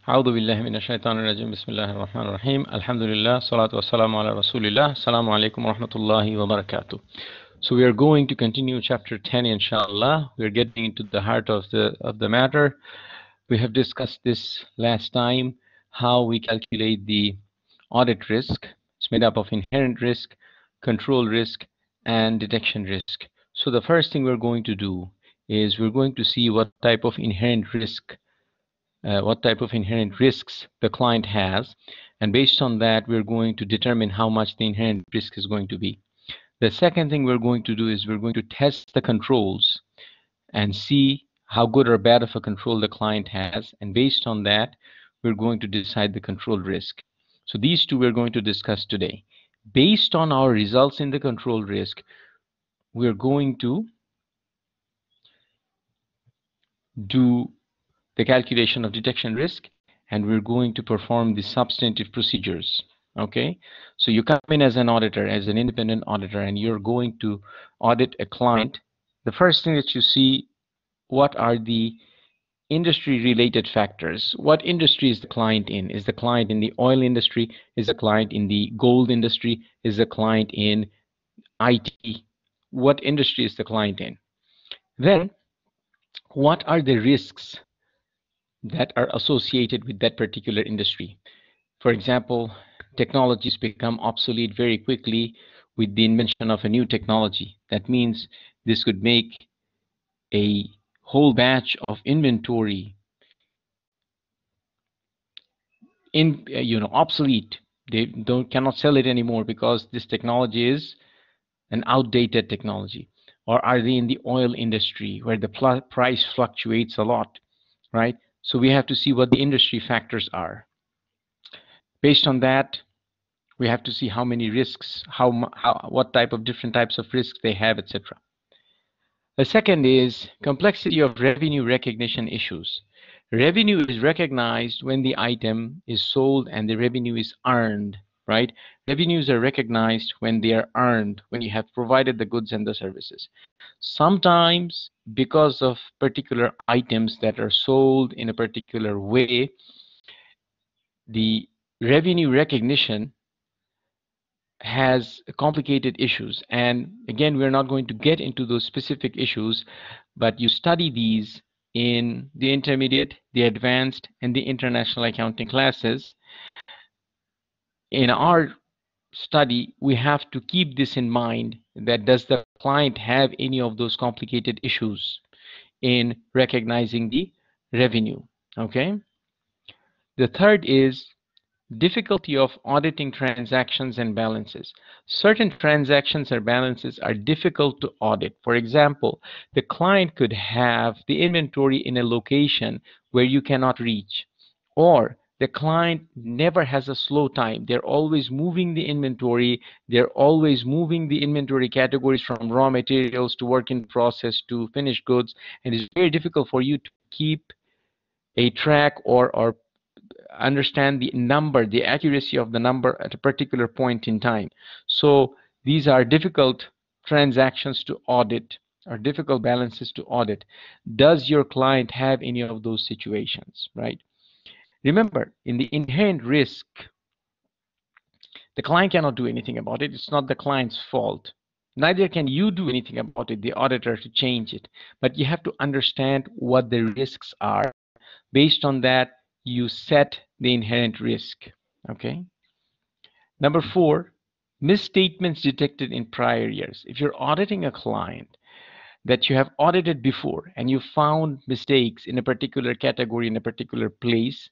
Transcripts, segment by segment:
أعوذ بالله من الشيطان الرجيم بسم الله الرحمن الرحيم الحمد لله صلاة والسلام على رسول الله السلام عليكم ورحمة الله وبركاته. So we are going to continue chapter 10 inshallah. We are getting into the heart of the matter. We have discussed this last time, how we calculate the audit risk. It's made up of inherent risk, control risk, and detection risk. So the first thing we're going to do is we're going to see what type of inherent risks the client has, and based on that we're going to determine how much the inherent risk is going to be. The second thing we're going to do is we're going to test the controls and see how good or bad of a control the client has, and based on that we're going to decide the control risk. So these two we're going to discuss today. Based on our results in the control risk, we're going to do the calculation of detection risk, and we're going to perform the substantive procedures. Okay, so you come in as an auditor, as an independent auditor, and you're going to audit a client. The first thing that you see, what are the industry related factors? What industry is the client in? Is the client in the oil industry? Is the client in the gold industry? Is the client in IT? What industry is the client in? Then what are the risks that are associated with that particular industry? For example, technologies become obsolete very quickly with the invention of a new technology. That means this could make a whole batch of inventory obsolete. They cannot sell it anymore because this technology is an outdated technology. Or are they in the oil industry where the price fluctuates a lot, right? So we have to see what the industry factors are. Based on that, we have to see how many risks, what type of different types of risks they have, etc. The second is complexity of revenue recognition issues. Revenue is recognized when the item is sold and the revenue is earned, right? Revenues are recognized when they are earned, when you have provided the goods and the services. Sometimes because of particular items that are sold in a particular way, the revenue recognition has complicated issues, and again we're not going to get into those specific issues, but you study these in the intermediate, the advanced, and the international accounting classes. In our study we have to keep this in mind, that does the client have any of those complicated issues in recognizing the revenue. Okay, the third is difficulty of auditing transactions and balances. Certain transactions or balances are difficult to audit. For example, the client could have the inventory in a location where you cannot reach, or the client never has a slow time. They're always moving the inventory. They're always moving the inventory categories from raw materials to work in process to finished goods, and it's very difficult for you to keep a track or understand the number, the accuracy of the number at a particular point in time. So these are difficult transactions to audit, or difficult balances to audit. Does your client have any of those situations, right? Remember, in the inherent risk, the client cannot do anything about it. It's not the client's fault. Neither can you do anything about it, the auditor, to change it. But you have to understand what the risks are. Based on that, you set the inherent risk. Okay. Number 4, misstatements detected in prior years. If you're auditing a client that you have audited before and you found mistakes in a particular category in a particular place,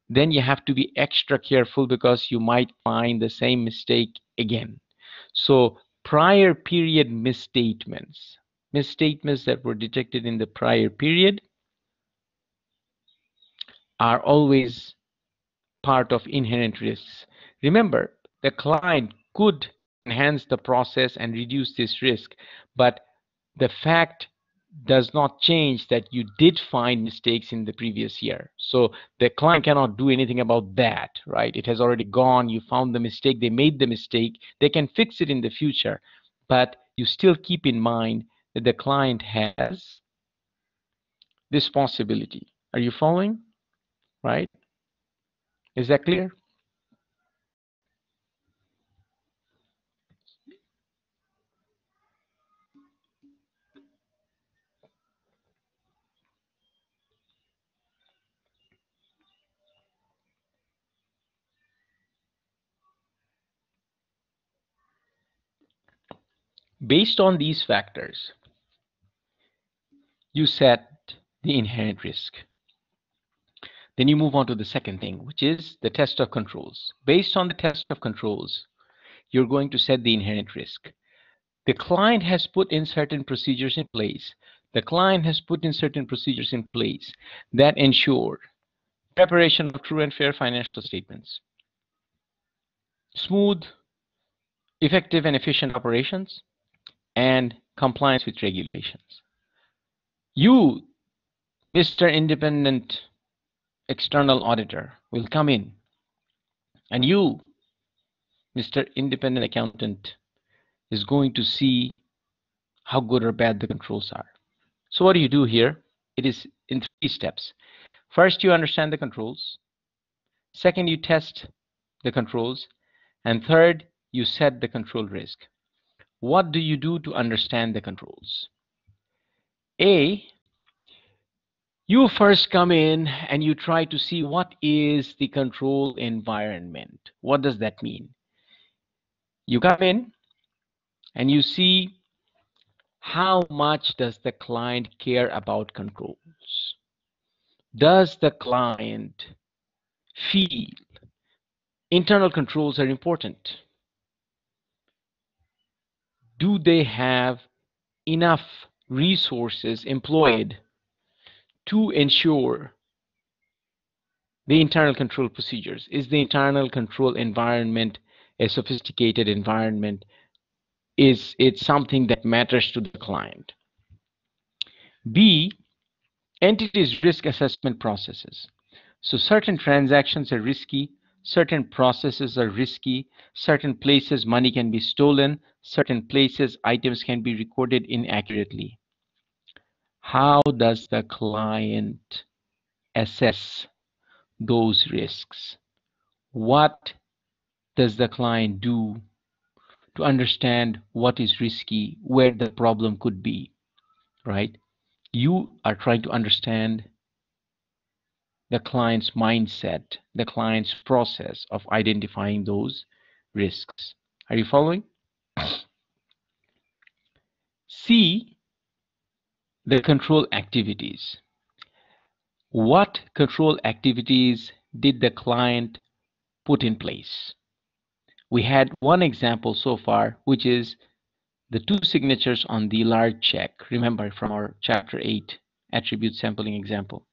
then you have to be extra careful because you might find the same mistake again. So prior period misstatements that were detected in the prior period are always part of inherent risks. Remember, the client could enhance the process and reduce this risk, but the fact does not change that you did find mistakes in the previous year. So the client cannot do anything about that, right? It has already gone. You found the mistake. They made the mistake. They can fix it in the future, but you still keep in mind that the client has this possibility. Are you following? Right? Is that clear? Based on these factors, you set the inherent risk. Then you move on to the second thing, which is the test of controls. Based on the test of controls, you're going to set the inherent risk. The client has put in certain procedures in place. The client has put in certain procedures in place that ensure preparation of true and fair financial statements, smooth, effective, and efficient operations, and compliance with regulations. You, Mr. Independent External Auditor, will come in, and you, Mr. Independent Accountant, is going to see how good or bad the controls are. So what do you do here? It is in 3 steps. First, you understand the controls. Second, you test the controls. And third, you set the control risk. What do you do to understand the controls? A, you first come in and you try to see what is the control environment. What does that mean? You come in and you see how much does the client care about controls. Does the client feel internal controls are important? Do they have enough resources employed to ensure the internal control procedures? Is the internal control environment a sophisticated environment? Is it something that matters to the client? B, entities risk assessment processes. So certain transactions are risky, certain processes are risky, certain places money can be stolen, certain places items can be recorded inaccurately. How does the client assess those risks? What does the client do to understand what is risky, where the problem could be, right? You are trying to understand the client's mindset, the client's process of identifying those risks. Are you following? C, the control activities. What control activities did the client put in place? We had one example so far, which is the 2 signatures on the large check. Remember from our chapter 8 attribute sampling example.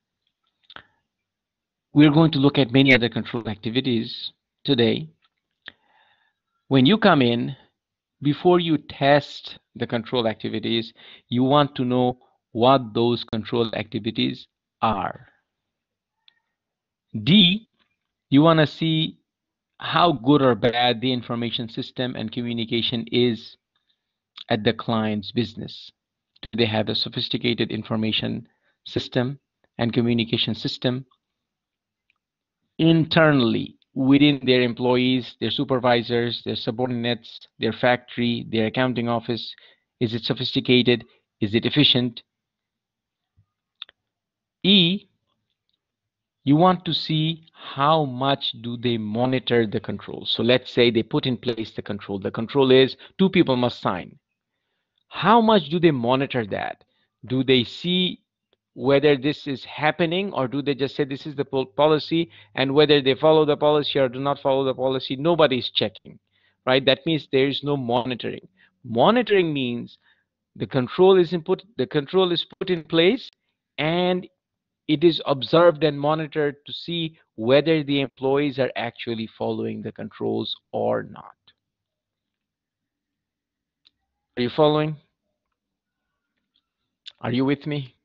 We're going to look at many other control activities today. When you come in, before you test the control activities, you want to know what those control activities are. D, you want to see how good or bad the information system and communication is at the client's business. Do they have a sophisticated information system and communication system internally within their employees, their supervisors, their subordinates, their factory, their accounting office? Is it sophisticated? Is it efficient? E, you want to see how much do they monitor the control. So let's say they put in place the control. The control is 2 people must sign. How much do they monitor that? Do they see whether this is happening, or do they just say this is the policy, and whether they follow the policy or do not follow the policy, nobody is checking, right? That means there is no monitoring. Monitoring means the control is put in place, and it is observed and monitored to see whether the employees are actually following the controls or not. Are you following? Are you with me?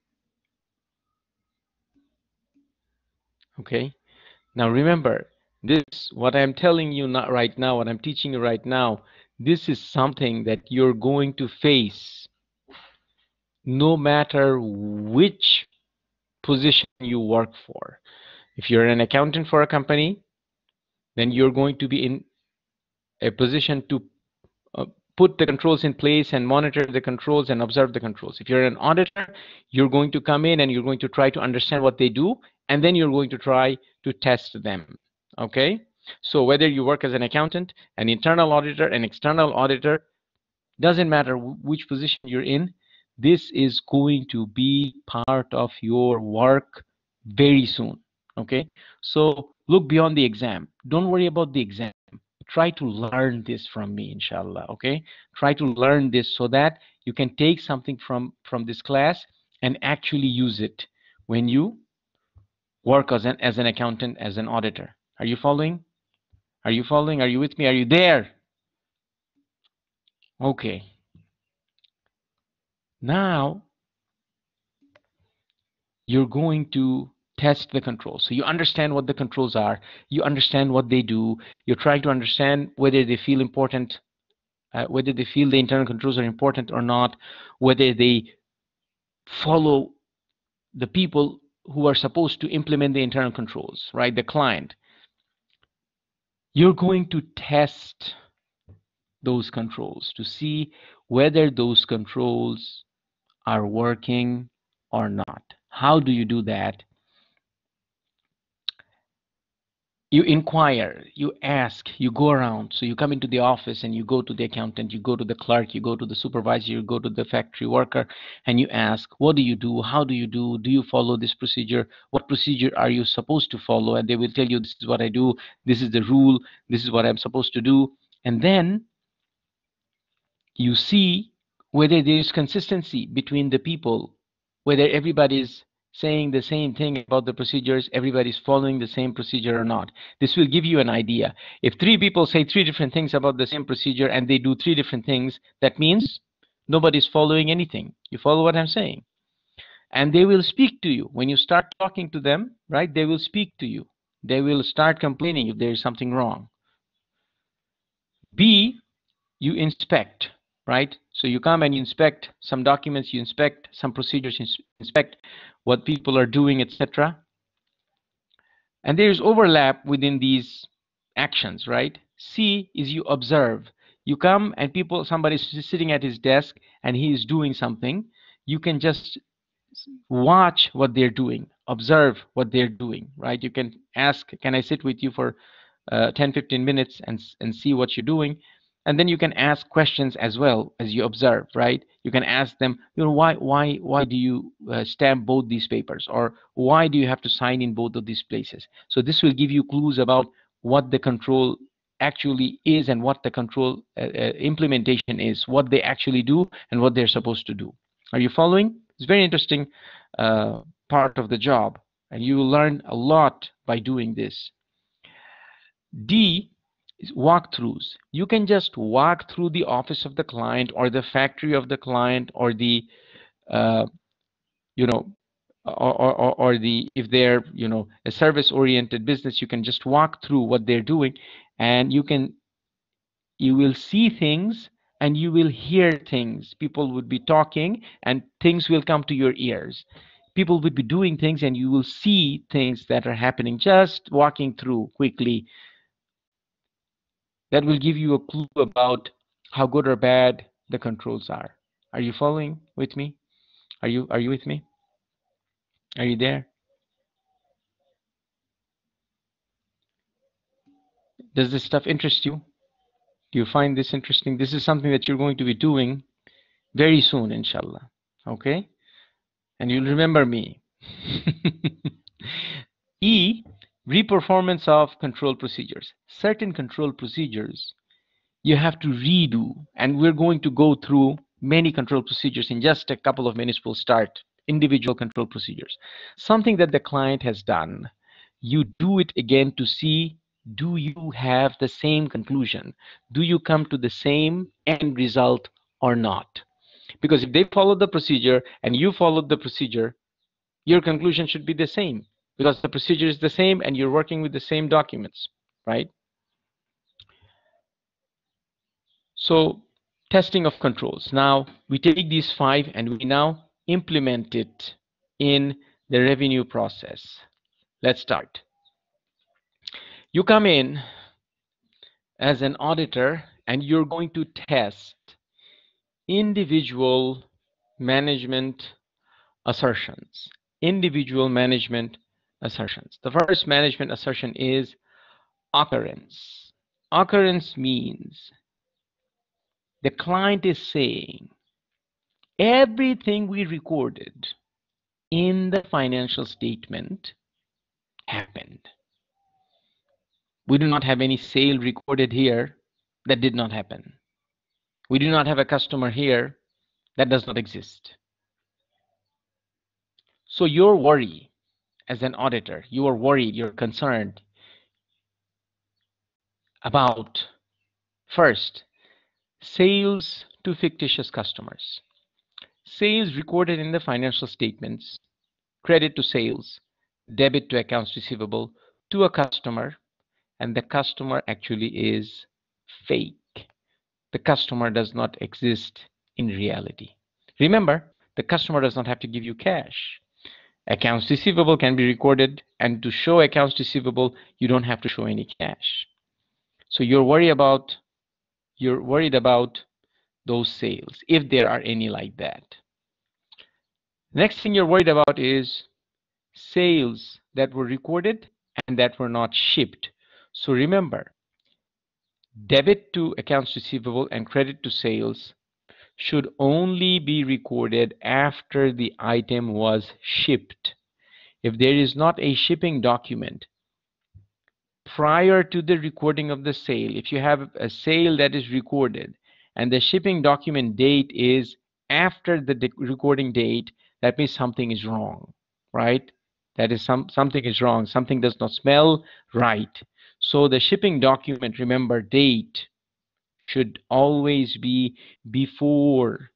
Okay. Now remember, this, what I'm telling you not right now, what I'm teaching you right now, this is something that you're going to face no matter which position you work for. If you're an accountant for a company, then you're going to be in a position to uh, put the controls in place and monitor the controls and observe the controls. If you're an auditor, you're going to come in and you're going to try to understand what they do, and then you're going to try to test them. Okay? So whether you work as an accountant, an internal auditor, an external auditor, doesn't matter which position you're in, this is going to be part of your work very soon. Okay? So look beyond the exam. Don't worry about the exam. Try to learn this from me, inshallah. Okay? Try to learn this so that you can take something from this class and actually use it when you work as an accountant, as an auditor. Are you following? Are you following? Are you with me? Are you there? Okay. Now you're going to test the controls. So you understand what the controls are, you understand what they do, you're trying to understand whether they feel important, whether they feel the internal controls are important or not, whether they follow the people who are supposed to implement the internal controls, right? The client. You're going to test those controls to see whether those controls are working or not. How do you do that? You inquire, you ask, you go around. So you come into the office and you go to the accountant, you go to the clerk, you go to the supervisor, you go to the factory worker, and you ask, what do you do? How do you follow this procedure? What procedure are you supposed to follow? And they will tell you, this is what I do, this is the rule, this is what I'm supposed to do. And then you see whether there is consistency between the people, whether everybody's saying the same thing about the procedures, everybody's following the same procedure or not. This will give you an idea. If three people say three different things about the same procedure and they do three different things, that means nobody's following anything. You follow what I'm saying? And they will speak to you. When you start talking to them, right, they will speak to you. They will start complaining if there is something wrong. B, you inspect, right? So you come and you inspect some documents, you inspect some procedures, you inspect what people are doing, etc. And there is overlap within these actions, right? C is you observe. You come and somebody's sitting at his desk and he is doing something. You can just watch what they're doing, observe what they're doing, right? You can ask, can I sit with you for 10-15 minutes and see what you're doing? And then you can ask questions as well as you observe, right? You can ask them, why do you stamp both these papers, or why do you have to sign in both of these places? So this will give you clues about what the control actually is and what the control implementation is, what they actually do and what they're supposed to do. Are you following? It's very interesting part of the job, and you will learn a lot by doing this. D is walkthroughs. You can just walk through the office of the client or the factory of the client, or the you know, or the, if they're, you know, a service oriented business, you can just walk through what they're doing, and you will see things and you will hear things. People would be talking and things will come to your ears. People would be doing things and you will see things that are happening just walking through quickly. That will give you a clue about how good or bad the controls are. Are you following with me? Are you with me? Are you there? Does this stuff interest you? Do you find this interesting? This is something that you're going to be doing very soon, inshallah. Okay? And you'll remember me. E, reperformance of control procedures. Certain control procedures you have to redo, and we're going to go through many control procedures in just a couple of minutes. We'll start individual control procedures. Something that the client has done, you do it again to see, do you have the same conclusion? Do you come to the same end result or not? Because if they followed the procedure and you followed the procedure, your conclusion should be the same, because the procedure is the same and you're working with the same documents, right? So testing of controls. Now we take these 5 and we now implement it in the revenue process. Let's start. You come in as an auditor and you're going to test individual management assertions. Individual management assertions. The first management assertion is occurrence. Occurrence means the client is saying everything we recorded in the financial statement happened. We do not have any sale recorded here that did not happen. We do not have a customer here that does not exist. So your worry as an auditor, you are worried, you're concerned about first, sales to fictitious customers. Sales recorded in the financial statements, credit to sales, debit to accounts receivable to a customer, and the customer actually is fake. The customer does not exist in reality. Remember, the customer does not have to give you cash. Accounts receivable can be recorded, and to show accounts receivable, you don't have to show any cash. So you're worried about those sales, if there are any like that. Next thing you're worried about is sales that were recorded and that were not shipped. So remember, debit to accounts receivable and credit to sales should only be recorded after the item was shipped. If there is not a shipping document prior to the recording of the sale, if you have a sale that is recorded and the shipping document date is after the recording date, that means something is wrong, right? That is something is wrong. Something does not smell right. So the shipping document, remember, date should always be before.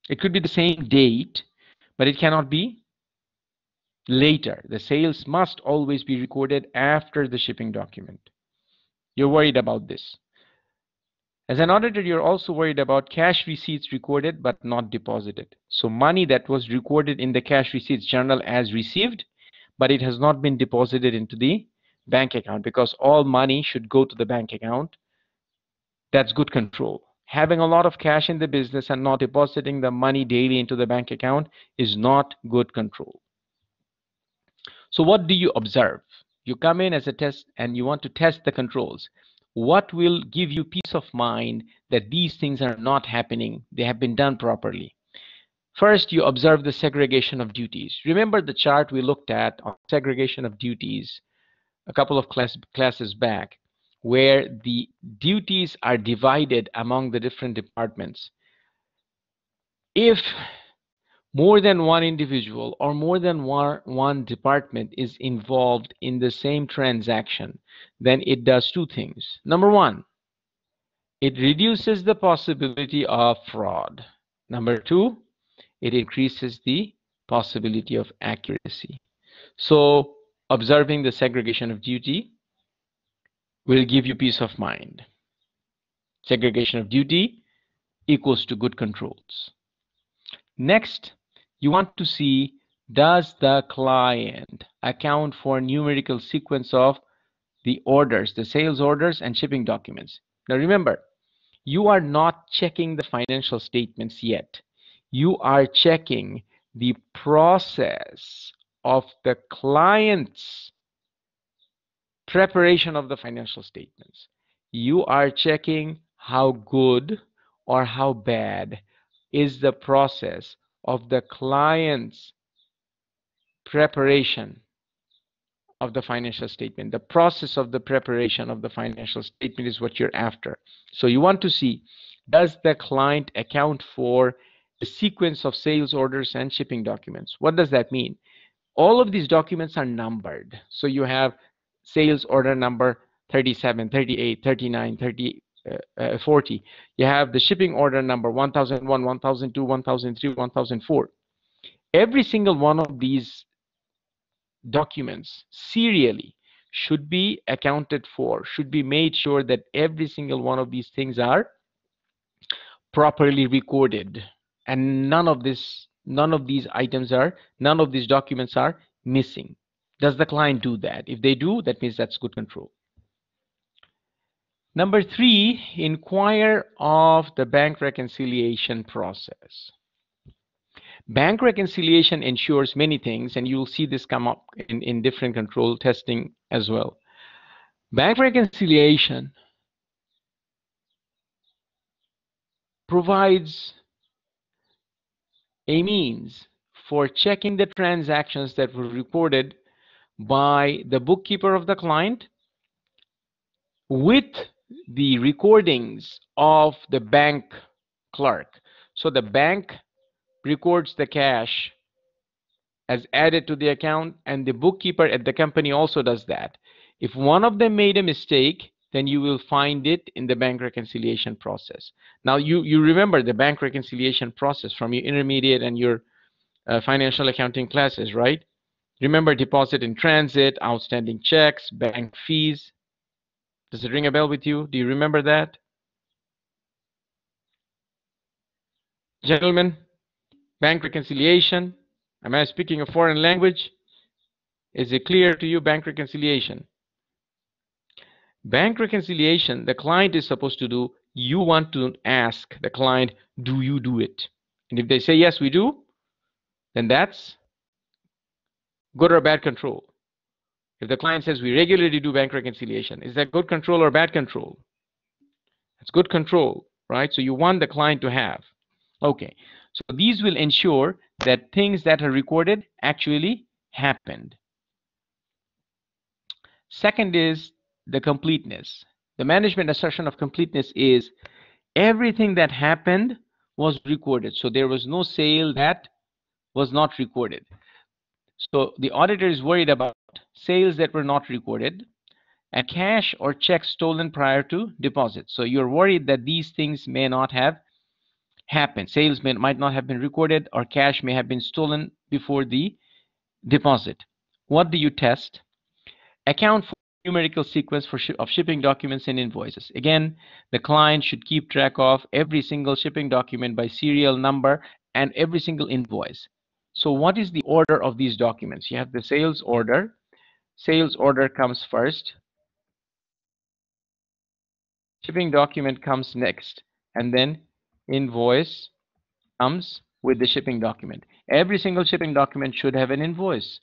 It could be the same date, but it cannot be later. The sales must always be recorded after the shipping document. You're worried about this. As an auditor, you're also worried about cash receipts recorded but not deposited. So money that was recorded in the cash receipts journal as received, but it has not been deposited into the bank account, because all money should go to the bank account. That's good control. Having a lot of cash in the business and not depositing the money daily into the bank account is not good control. So what do you observe? You come in as a test and you want to test the controls. What will give you peace of mind that these things are not happening? They have been done properly. First, you observe the segregation of duties. Remember the chart we looked at on segregation of duties a couple of classes back, where the duties are divided among the different departments. If more than one individual or more than one department is involved in the same transaction, then it does two things. Number one, it reduces the possibility of fraud. Number two, it increases the possibility of accuracy. So observing the segregation of duty will give you peace of mind. Segregation of duty equals to good controls. Next, you want to see, does the client account for numerical sequence of the orders, the sales orders and shipping documents? Now remember, you are not checking the financial statements yet. You are checking the process of the client's preparation of the financial statements. You are checking how good or how bad is the process of the client's preparation of the financial statement. The process of the preparation of the financial statement is what you're after. So you want to see, does the client account for the sequence of sales orders and shipping documents? What does that mean? All of these documents are numbered. So you have sales order number 37, 38, 39, 30, 40. You have the shipping order number 1001, 1002, 1003, 1004. Every single one of these documents serially should be accounted for, should be made sure that every single one of these things are properly recorded, and none of these documents are missing. Does the client do that? If they do, that means that's good control. Number 3, inquire of the bank reconciliation process. Bank reconciliation ensures many things, and you'll see this come up in different control testing as well. Bank reconciliation provides a means for checking the transactions that were reported by the bookkeeper of the client with the recordings of the bank clerk. So the bank records the cash as added to the account, and the bookkeeper at the company also does that. If one of them made a mistake, then you will find it in the bank reconciliation process. Now you remember the bank reconciliation process from your intermediate and your financial accounting classes, right? Remember deposit in transit, outstanding checks, bank fees. Does it ring a bell with you? Do you remember that? Gentlemen, bank reconciliation. Am I speaking a foreign language? Is it clear to you, bank reconciliation? Bank reconciliation, the client is supposed to do, you want to ask the client, do you do it? And if they say, yes, we do, then that's good or bad control. If the client says, we regularly do bank reconciliation, is that good control or bad control? It's good control, right? So you want the client to have. Okay, so these will ensure that things that are recorded actually happened. Second is the completeness. The management assertion of completeness is everything that happened was recorded. So there was no sale that was not recorded. So the auditor is worried about sales that were not recorded and cash or checks stolen prior to deposit. So you're worried that these things may not have happened. Sales might not have been recorded, or cash may have been stolen before the deposit. What do you test? Account for numerical sequence of shipping documents and invoices. Again, the client should keep track of every single shipping document by serial number and every single invoice. So what is the order of these documents? You have the sales order. Sales order comes first. Shipping document comes next. And then invoice comes with the shipping document. Every single shipping document should have an invoice,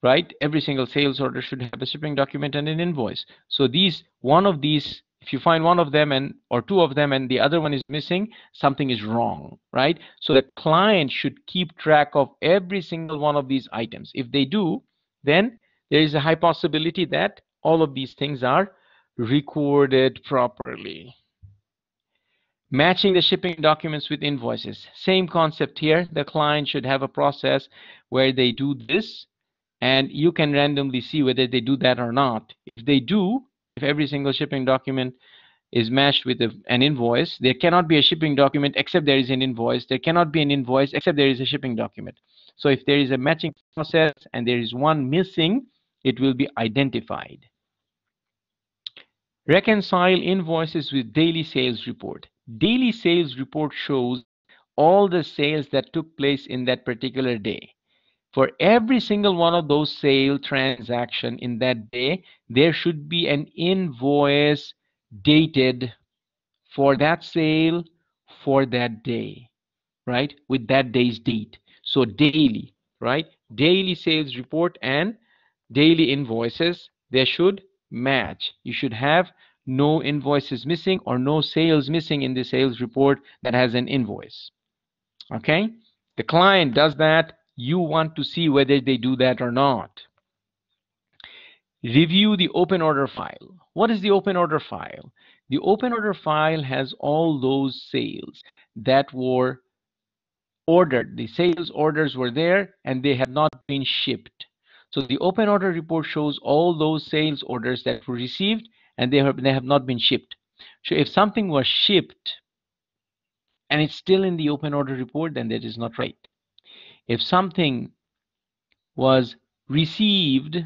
right? Every single sales order should have a shipping document and an invoice. So one of these, if you find one of them or two of them and the other one is missing, something is wrong, right? So the client should keep track of every single one of these items. If they do, then there is a high possibility that all of these things are recorded properly. Matching the shipping documents with invoices. Same concept here. The client should have a process where they do this, and you can randomly see whether they do that or not. If they do, if every single shipping document is matched with an invoice, there cannot be a shipping document except there is an invoice. There cannot be an invoice except there is a shipping document. So if there is a matching process and there is one missing, it will be identified. Reconcile invoices with daily sales report. Daily sales report shows all the sales that took place in that particular day. For every single one of those sale transaction in that day, there should be an invoice dated for that sale for that day, right? With that day's date. So daily, right? Daily sales report and daily invoices, they should match. You should have no invoices missing or no sales missing in the sales report that has an invoice. Okay? The client does that. You want to see whether they do that or not. Review the open order file. What is the open order file? The open order file has all those sales that were ordered. The sales orders were there and they have not been shipped. So the open order report shows all those sales orders that were received and they have not been shipped. So if something was shipped and it's still in the open order report, then that is not right. If something was received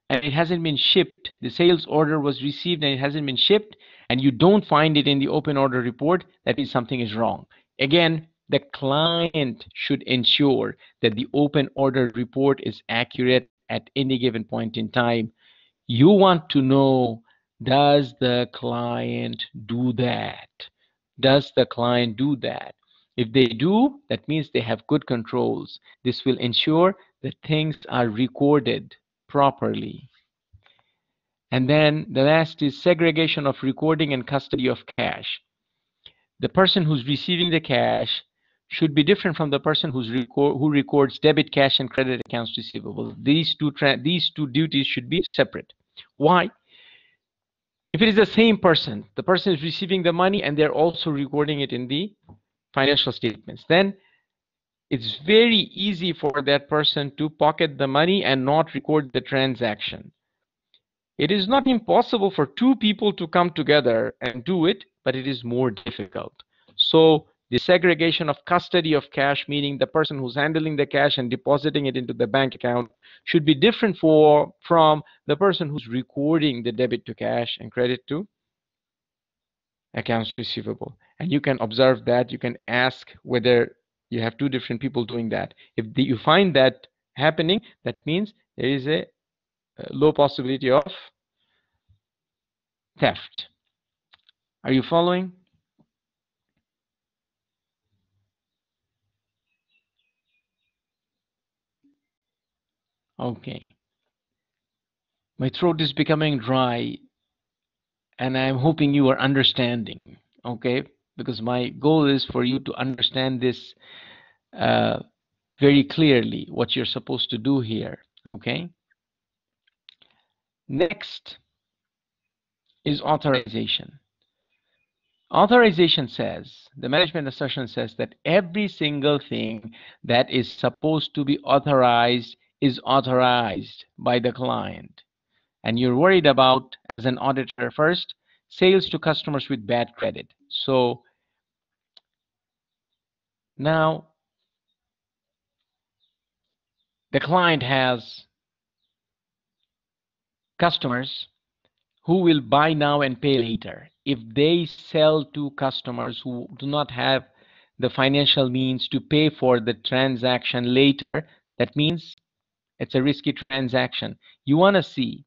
and it hasn't been shipped, the sales order was received and it hasn't been shipped, and you don't find it in the open order report, that means something is wrong. Again, the client should ensure that the open order report is accurate at any given point in time. You want to know Does the client do that? Does the client do that? If they do, that means they have good controls. This will ensure that things are recorded properly. And then the last is segregation of recording and custody of cash. The person who's receiving the cash should be different from the person who records debit cash and credit accounts receivable. These two duties should be separate. Why? If it is the same person, the person is receiving the money and they're also recording it in the financial statements, then it's very easy for that person to pocket the money and not record the transaction. It is not impossible for two people to come together and do it, but it is more difficult. So the segregation of custody of cash, meaning the person who's handling the cash and depositing it into the bank account, should be different from the person who's recording the debit to cash and credit to accounts receivable. And you can observe that. You can ask whether you have two different people doing that. If you find that happening, that means there is a low possibility of theft. Are you following? Okay. My throat is becoming dry, and I'm hoping you are understanding. Okay? Because my goal is for you to understand this uh, very clearly, what you're supposed to do here. Okay? Next is authorization. Authorization says, the management assertion says that every single thing that is supposed to be authorized is authorized by the client. And you're worried about, as an auditor, first, sales to customers with bad credit. So now the client has customers who will buy now and pay later. If they sell to customers who do not have the financial means to pay for the transaction later, that means it's a risky transaction. You want to see,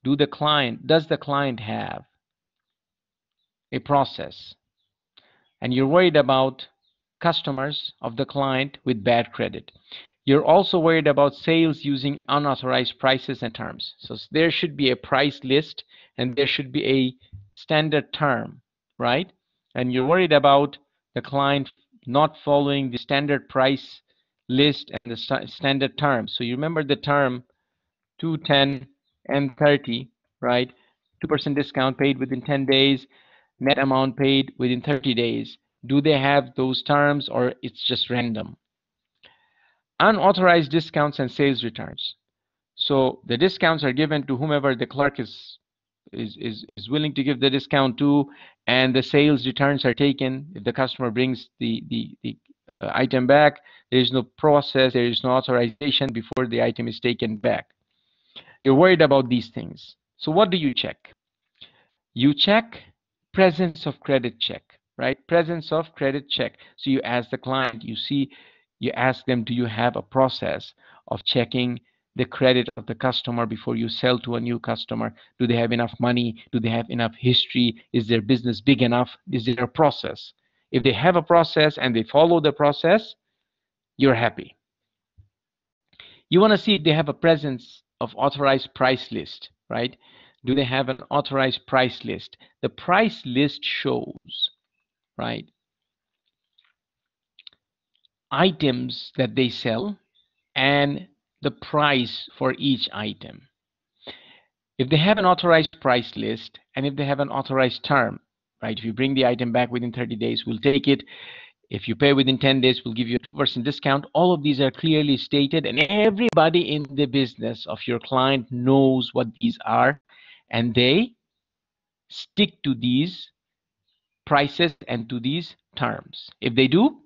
does the client have a process? And you're worried about customers of the client with bad credit. You're also worried about sales using unauthorized prices and terms. So there should be a price list and there should be a standard term, right? And you're worried about the client not following the standard price list and the standard terms. So you remember the term 2, 10, and 30, right? 2% discount paid within 10 days, net amount paid within 30 days. Do they have those terms or it's just random? Unauthorized discounts and sales returns. So the discounts are given to whomever the clerk is willing to give the discount to, and the sales returns are taken if the customer brings the item back. There is no process, there is no authorization before the item is taken back. You're worried about these things. So what do you check? You check presence of credit check, right? Presence of credit check. So you ask the client, you ask them, do you have a process of checking the credit of the customer before you sell to a new customer? Do they have enough money? Do they have enough history? Is their business big enough? Is there a process? If they have a process and they follow the process, you're happy. You want to see if they have a presence of authorized price list, right? Do they have an authorized price list? The price list shows, right, items that they sell and the price for each item. If they have an authorized price list and if they have an authorized term, right, if you bring the item back within 30 days, we'll take it. If you pay within 10 days, we'll give you a 2% discount. All of these are clearly stated, and everybody in the business of your client knows what these are, and they stick to these prices and to these terms. If they do,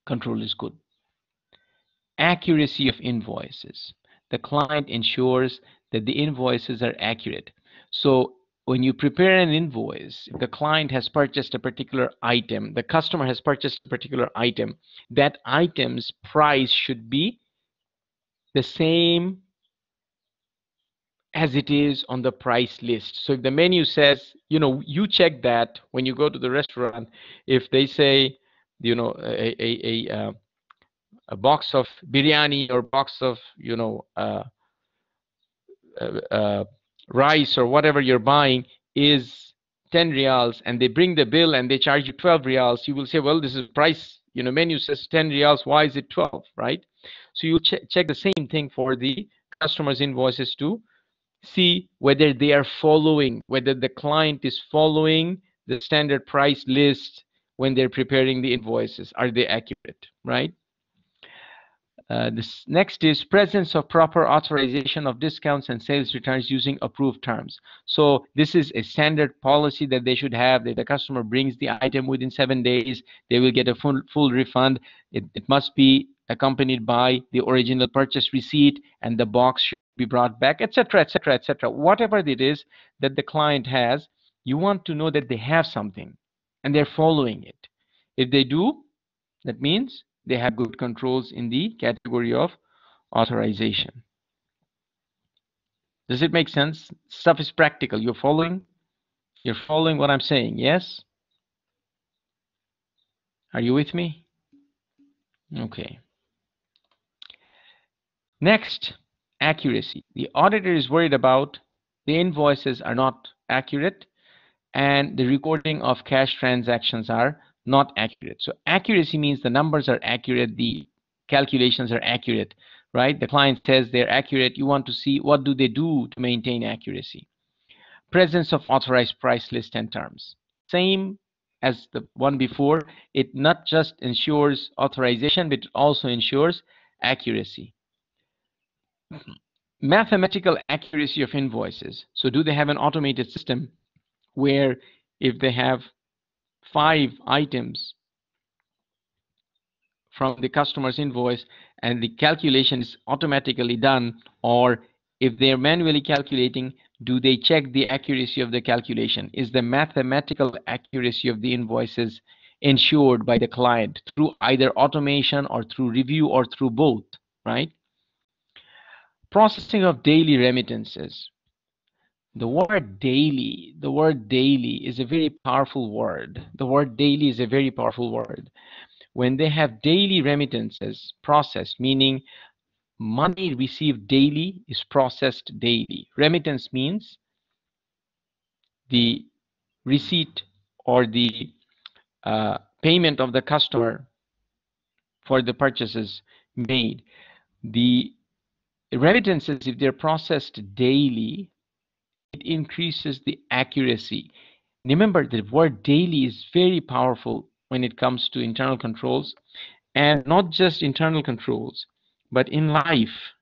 control is good. Accuracy of invoices. The client ensures that the invoices are accurate. So when you prepare an invoice, if the client has purchased a particular item, the customer has purchased a particular item, that item's price should be the same as it is on the price list. So if the menu says, you check that when you go to the restaurant, if they say, a box of biryani or box of, uh, uh, rice or whatever you're buying is 10 reals, and they bring the bill and they charge you 12 reals, you will say, well, this is price, menu says 10 reals, why is it 12, right? So you check the same thing for the customers invoices to see whether they are following, whether the client is following the standard price list when they're preparing the invoices. Are they accurate, right? This next is presence of proper authorization of discounts and sales returns using approved terms. So this is a standard policy that they should have, that the customer brings the item within 7 days, they will get a full refund. It must be accompanied by the original purchase receipt, and the box should be brought back, etc., etc., etc. Whatever it is that the client has, you want to know that they have something and they're following it. If they do, that means they have good controls in the category of authorization. Does it make sense? Stuff is practical. You're following what I'm saying, yes? Are you with me? Okay. Next, accuracy. The auditor is worried about the invoices are not accurate and the recording of cash transactions are not accurate. So accuracy means the numbers are accurate, the calculations are accurate, right? The client says they're accurate. You want to see what do they do to maintain accuracy. Presence of authorized price list and terms. Same as the one before, it not just ensures authorization, but it also ensures accuracy. Mathematical accuracy of invoices. So do they have an automated system where if they have 5 items from the customer's invoice and the calculation is automatically done, or if they're manually calculating, do they check the accuracy of the calculation? Is the mathematical accuracy of the invoices ensured by the client through either automation or through review or through both, right? Processing of daily remittances. The word daily is a very powerful word. The word daily is a very powerful word. When they have daily remittances processed, meaning money received daily is processed daily. Remittance means the receipt or the payment of the customer for the purchases made. The remittances, if they're processed daily, it increases the accuracy. Remember, the word daily is very powerful when it comes to internal controls, and not just internal controls, but in life.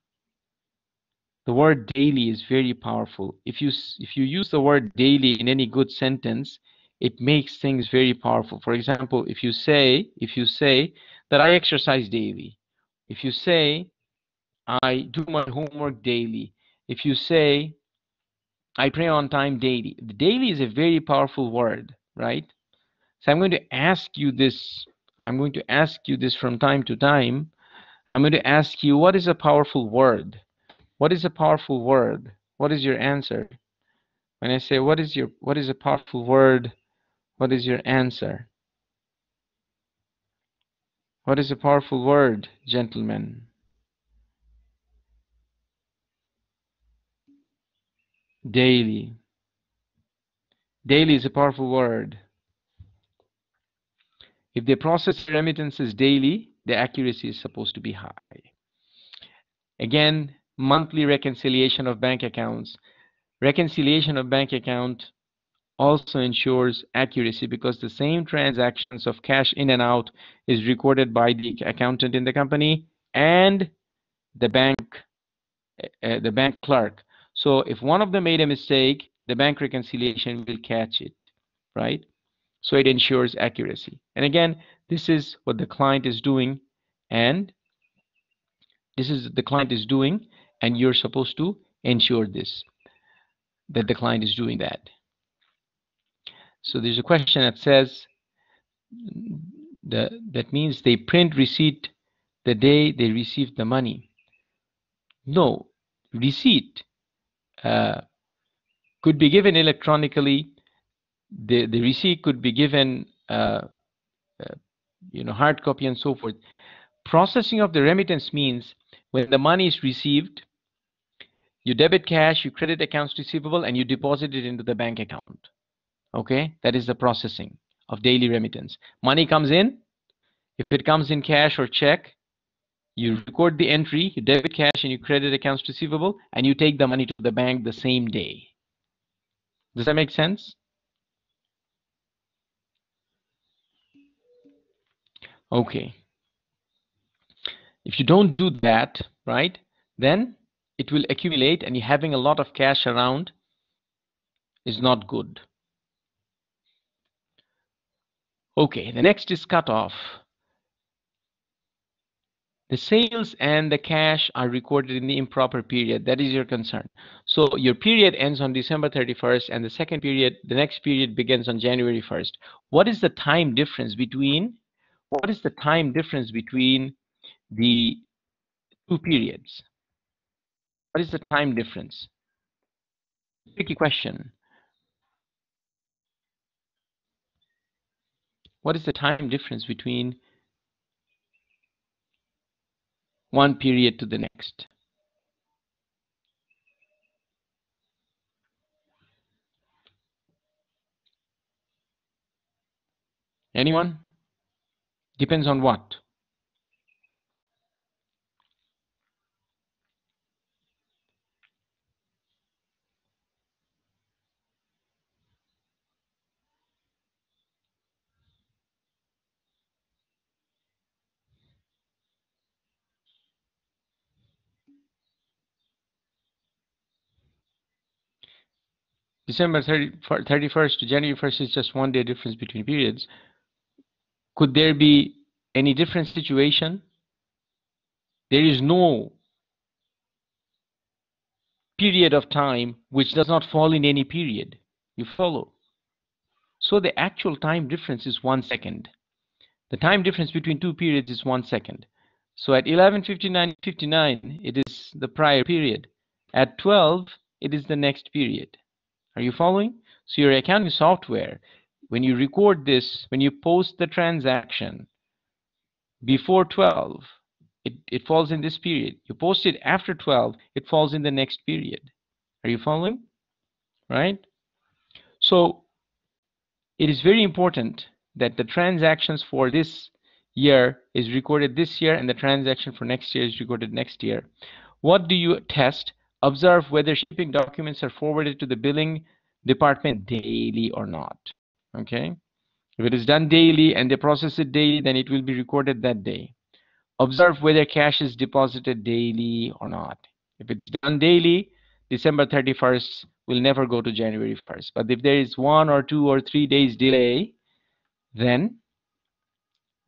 The word daily is very powerful. If you use the word daily in any good sentence, it makes things very powerful. For example, if you say that I exercise daily, if you say I do my homework daily, if you say I pray on time daily, the daily is a very powerful word, right? So I'm going to ask you this. I'm going to ask you this from time to time. I'm going to ask you, what is a powerful word? What is a powerful word? What is your answer? When I say what is a powerful word, what is your answer? What is a powerful word, gentlemen? Daily. Daily is a powerful word. If they process remittances daily, the accuracy is supposed to be high. Again, monthly reconciliation of bank accounts. Reconciliation of bank account also ensures accuracy because the same transactions of cash in and out is recorded by the accountant in the company and the bank clerk. So if one of them made a mistake, the bank reconciliation will catch it, right? So it ensures accuracy. And again, this is what the client is doing, and and you're supposed to ensure this, that the client is doing that. So there's a question that says that means they print receipt the day they receive the money. No, receipt uh, could be given electronically. The receipt could be given, hard copy and so forth. Processing of the remittance means when the money is received, you debit cash, you credit accounts receivable, and you deposit it into the bank account. Okay, that is the processing of daily remittance. Money comes in. If it comes in cash or check, you record the entry, you debit cash and you credit accounts receivable, and you take the money to the bank the same day. Does that make sense? Okay. If you don't do that, right, then it will accumulate, and having a lot of cash around is not good. Okay, the next is cutoff. The sales and the cash are recorded in the improper period. That is your concern. So your period ends on December 31st, and the next period begins on January 1st. What is the time difference between the two periods? What is the time difference? Tricky question. What is the time difference between one period to the next? Anyone? Depends on what? December 31st to January 1st is just 1 day difference between periods. Could there be any different situation? There is no period of time which does not fall in any period. You follow? So the actual time difference is 1 second. The time difference between two periods is 1 second. So at 11:59:59, it is the prior period. At 12, it is the next period. Are you following? So your accounting software, when you record this, when you post the transaction before 12, it falls in this period. You post it after 12, it falls in the next period. Are you following? Right? So it is very important that the transactions for this year is recorded this year, and the transaction for next year is recorded next year. What do you test? Observe whether shipping documents are forwarded to the billing department daily or not. Okay? If it is done daily and they process it daily, then it will be recorded that day. Observe whether cash is deposited daily or not. If it's done daily, December 31st will never go to January 1st. But if there is 1 or 2 or 3 days delay, then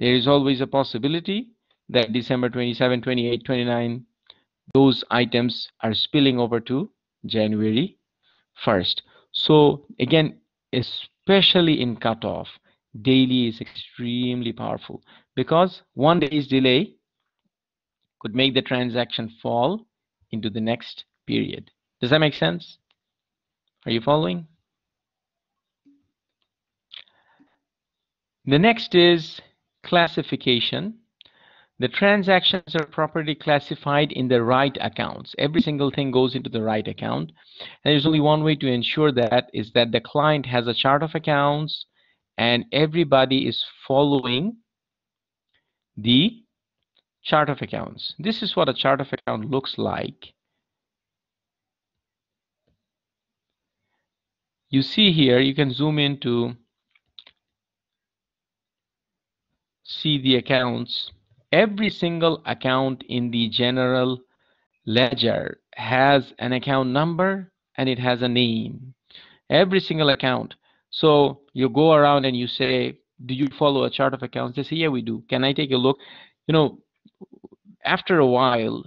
there is always a possibility that December 27, 28, 29, those items are spilling over to January 1st. So again, especially in cutoff, daily is extremely powerful, because 1 day's delay could make the transaction fall into the next period. Does that make sense? Are you following? The next is classification. The transactions are properly classified in the right accounts. Every single thing goes into the right account. And there's only one way to ensure that, is that the client has a chart of accounts and everybody is following the chart of accounts. This is what a chart of account looks like. You see here, you can zoom in to see the accounts. Every single account in the general ledger has an account number and it has a name. Every single account. So you go around and you say, do you follow a chart of accounts? They say, yeah, we do. Can I take a look? After a while,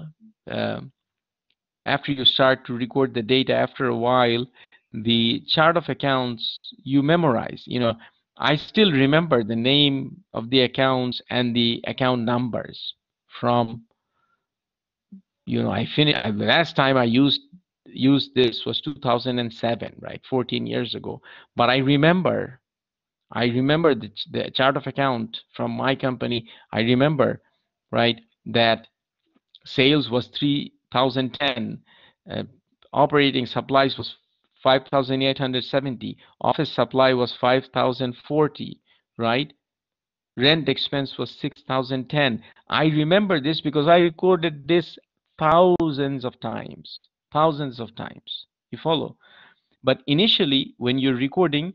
after you start to record the data, after a while, the chart of accounts you memorize. I still remember the name of the accounts and the account numbers from, last time I used used this was 2007, right? 14 years ago. But I remember the chart of account from my company. I remember, right, that sales was 3010, uh, operating supplies was 5870, office supply was 5040, right? Rent expense was 6010. I remember this because I recorded this thousands of times, thousands of times. You follow? But initially, when you're recording,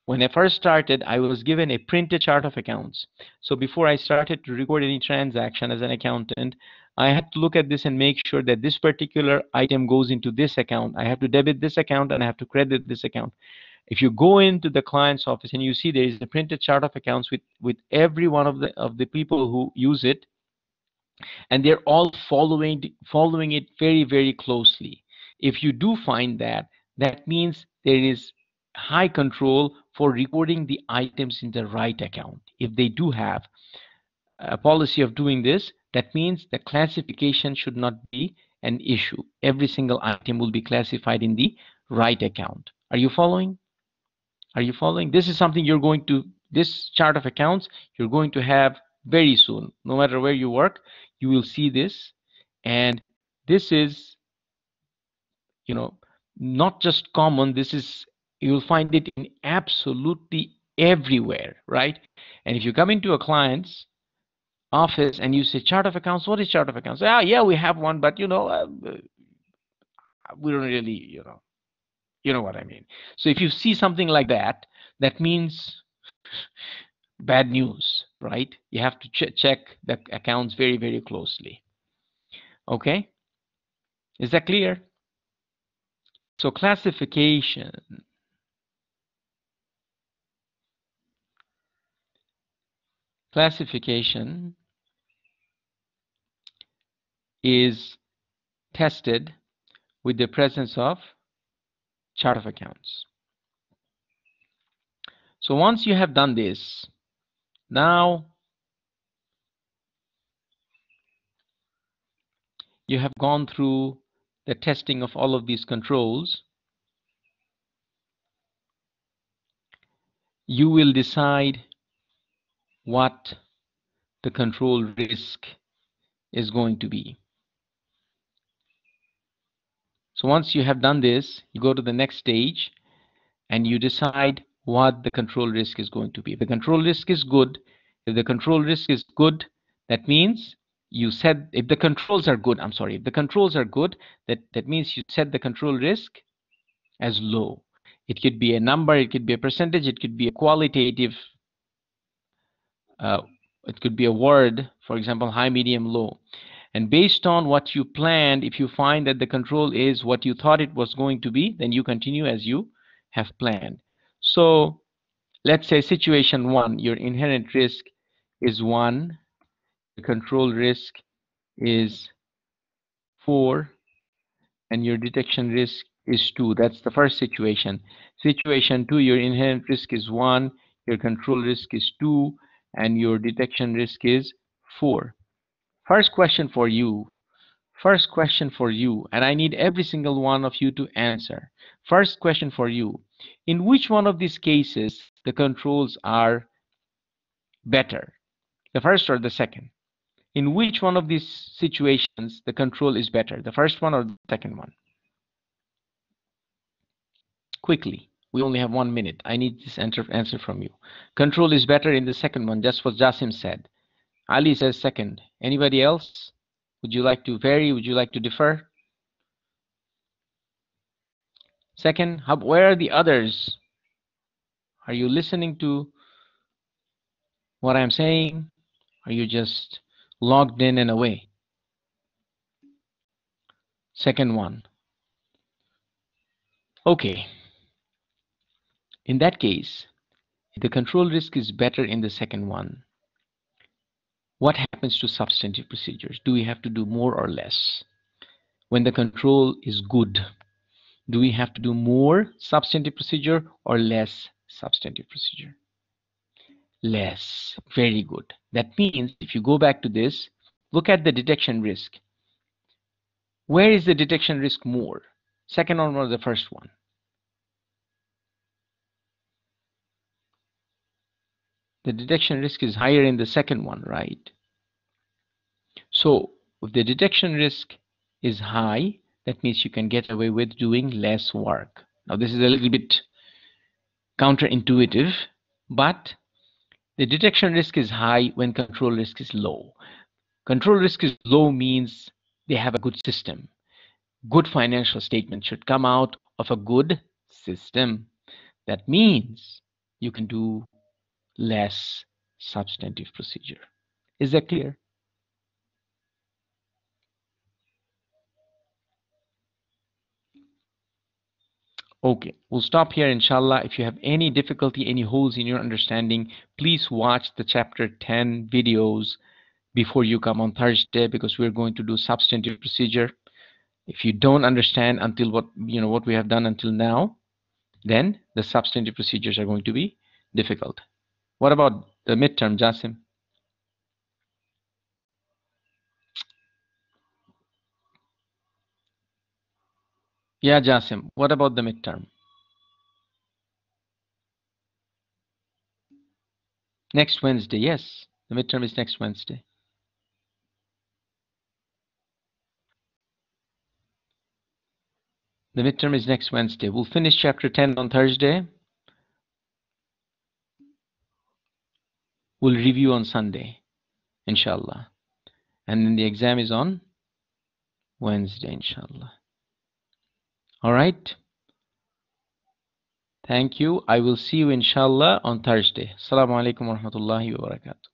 when I first started, I was given a printed chart of accounts. So before I started to record any transaction as an accountant, I had to look at this and make sure that this particular item goes into this account. I have to debit this account and I have to credit this account. If you go into the client's office and you see there is a printed chart of accounts with every one of the people who use it, and they're all following it very, very closely. If you do find that, that means there is high control for recording the items in the right account. If they do have a policy of doing this, that means the classification should not be an issue. Every single item will be classified in the right account. Are you following? Are you following? This is something you're going to, this chart of accounts, you're going to have very soon. No matter where you work, you will see this. And this is, you know, not just common, this is, you'll find it in absolutely everywhere, right? And if you come into a client's office and you say chart of accounts, what is chart of accounts? Ah, yeah, we have one, but we don't really, you know what I mean. So if you see something like that, that means bad news, right? You have to check the accounts very, very closely. Okay? Is that clear? So classification. Classification is tested with the presence of chart of accounts. So once you have done this, now you have gone through the testing of all of these controls, you will decide what the control risk is going to be. So once you have done this, you go to the next stage and you decide what the control risk is going to be. If the control risk is good, if the control risk is good, that means you said, if the controls are good, I'm sorry, if the controls are good, that means you set the control risk as low. It could be a number, it could be a percentage, it could be a qualitative, it could be a word, for example, high, medium, low. And based on what you planned, if you find that the control is what you thought it was going to be, then you continue as you have planned. So let's say situation 1, your inherent risk is 1, the control risk is 4, and your detection risk is 2. That's the first situation. Situation 2, your inherent risk is 1, your control risk is 2, and your detection risk is 4. First question for you, and I need every single one of you to answer. First question for you, in which one of these cases the controls are better, the first or the second? In which one of these situations the control is better, the first one or the second one? Quickly, we only have 1 minute. I need this answer from you. Control is better in the second one, just what Jasim said. Ali says second. Anybody else? Would you like to vary? Would you like to differ? Second, where are the others? Are you listening to what I'm saying? Are you just logged in and away? Second one. Okay. In that case, if the control risk is better in the second one, what happens to substantive procedures? Do we have to do more or less? When the control is good, do we have to do more substantive procedure or less substantive procedure? Less. Very good. That means if you go back to this, look at the detection risk. Where is the detection risk more? Second one or the first one? The detection risk is higher in the second one, right? So if the detection risk is high, that means you can get away with doing less work. Now this is a little bit counterintuitive, but the detection risk is high when control risk is low. Control risk is low means they have a good system. Good financial statement should come out of a good system. That means you can do less substantive procedure. Is that clear? Okay, we'll stop here inshallah. If you have any difficulty, any holes in your understanding, please watch the chapter 10 videos before you come on Thursday, because we're going to do substantive procedure. If you don't understand until what we have done until now, then the substantive procedures are going to be difficult. What about the midterm, Jasim? Yeah, Jasim, what about the midterm? Next Wednesday, yes. The midterm is next Wednesday. The midterm is next Wednesday. We'll finish chapter 10 on Thursday. We'll review on Sunday, inshallah. And then the exam is on Wednesday, inshallah. All right. Thank you. I will see you, inshallah, on Thursday. Assalamu alaikum wa rahmatullahi wa barakatuh.